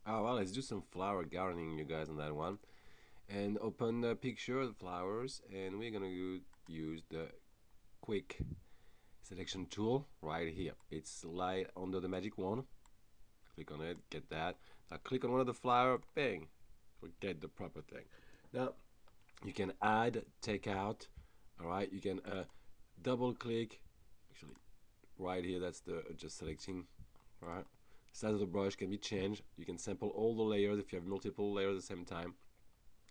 Oh well, let's do some flower gardening, you guys, on that one. And open the picture of the flowers, and we're gonna use the quick selection tool right here. It's right under the magic wand. Click on it, get that. Now click on one of the flower, bang, get the proper thing. Now you can add, take out. All right, you can double click. Actually, right here, that's the just selecting. All right, size of the brush can be changed. You can sample all the layers if you have multiple layers at the same time.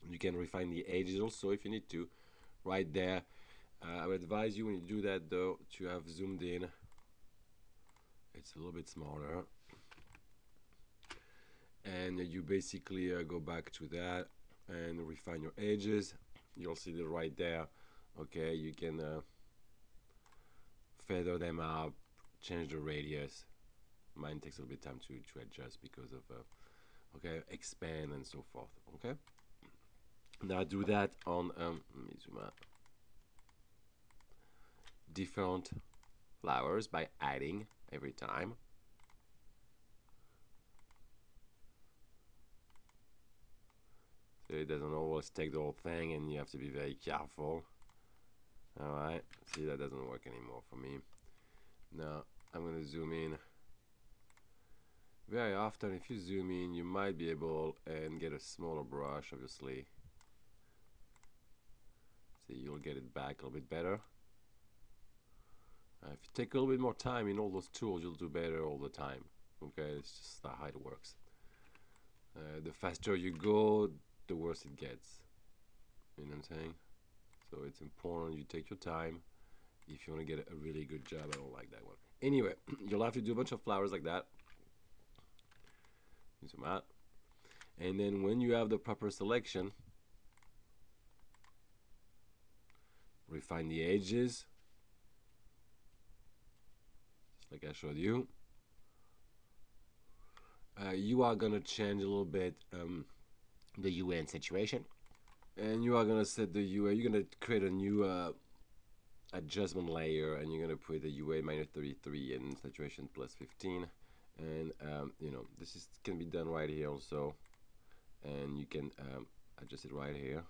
You can refine the edges also if you need to. Right there, I would advise you when you do that though to have zoomed in. It's a little bit smaller, and you basically go back to that and refine your edges. You'll see it right there. Okay, you can feather them out, change the radius. Mine takes a little bit of time to adjust because of okay, expand and so forth. Okay, now do that on let me zoom out, different flowers by adding every time. So it doesn't always take the whole thing, and you have to be very careful. All right, see, that doesn't work anymore for me. Now I'm gonna zoom in. Very often, if you zoom in, you might be able and get a smaller brush, obviously. See, you'll get it back a little bit better. If you take a little bit more time in all those tools, you'll do better all the time. Okay, it's just how it works. The faster you go, the worse it gets. You know what I'm saying? So it's important you take your time if you want to get a really good job. I don't like that one. Anyway, you'll have to do a bunch of flowers like that. Zoom out. And then when you have the proper selection, refine the edges, just like I showed you. You are gonna change a little bit the UN situation, and you are gonna set the UA. You're gonna create a new adjustment layer, and you're gonna put the UA minus 33 and saturation plus 15. And you know, this is can be done right here also, and you can adjust it right here.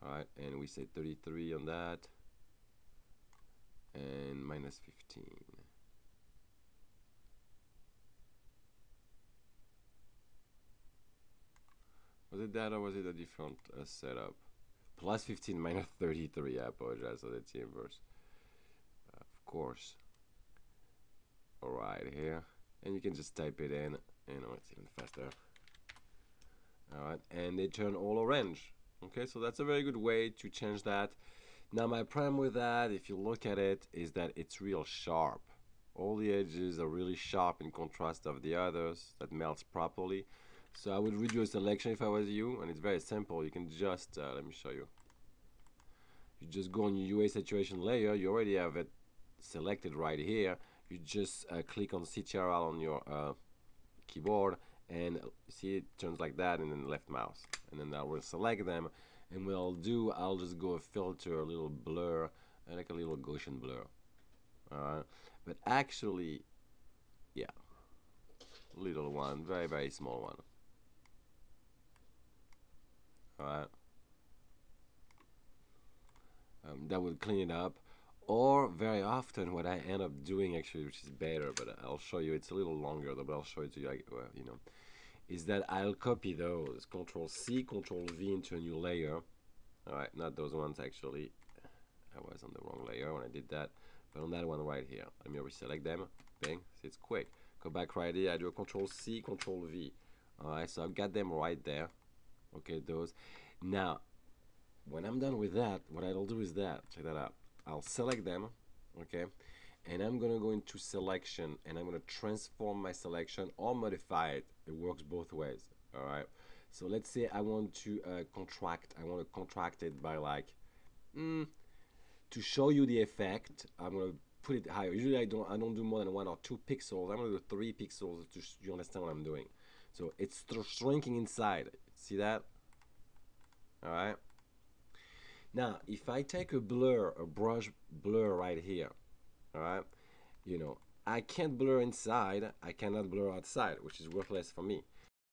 All right, and we say 33 on that, and minus 15. Was it that or was it a different setup? Plus 15 minus 33. I apologize. So that's the inverse. Of course. All right, here. And you can just type it in. You know, it's even faster. All right, and they turn all orange. Okay, so that's a very good way to change that. Now, my problem with that, if you look at it, is that it's real sharp. All the edges are really sharp in contrast of the others that melts properly. So I would redo a selection if I was you, and it's very simple. You can just, let me show you. You just go on your UA saturation layer. You already have it selected right here. You just click on CTRL on your keyboard, and see it turns like that, and then left mouse. And then I will select them, and what I'll do, I'll just go a filter, a little blur, like a little Gaussian blur. But actually, yeah, little one, very, very small one. Alright, that would clean it up. Or very often, what I end up doing actually, which is better, but I'll show you. It's a little longer, though, but I'll show it to you. Well, you know, is that I'll copy those, Control C, Control V into a new layer. All right, not those ones actually. I was on the wrong layer when I did that, but on that one right here. Let me reselect them. Bang, see, it's quick. Go back right here. I do a Control C, Control V. All right, so I've got them right there. Okay, those. Now, when I'm done with that, what I'll do is that, check that out. I'll select them, okay, and I'm gonna go into selection, and I'm gonna transform my selection or modify it. It works both ways. All right, so let's say I want to contract. I want to contract it by like to show you the effect. I'm gonna put it higher. Usually I don't do more than 1 or 2 pixels. I'm gonna do 3 pixels to you understand what I'm doing. So it's shrinking inside. See that? All right. Now, if I take a brush blur right here, all right, you know, I can't blur inside, I cannot blur outside, which is worthless for me.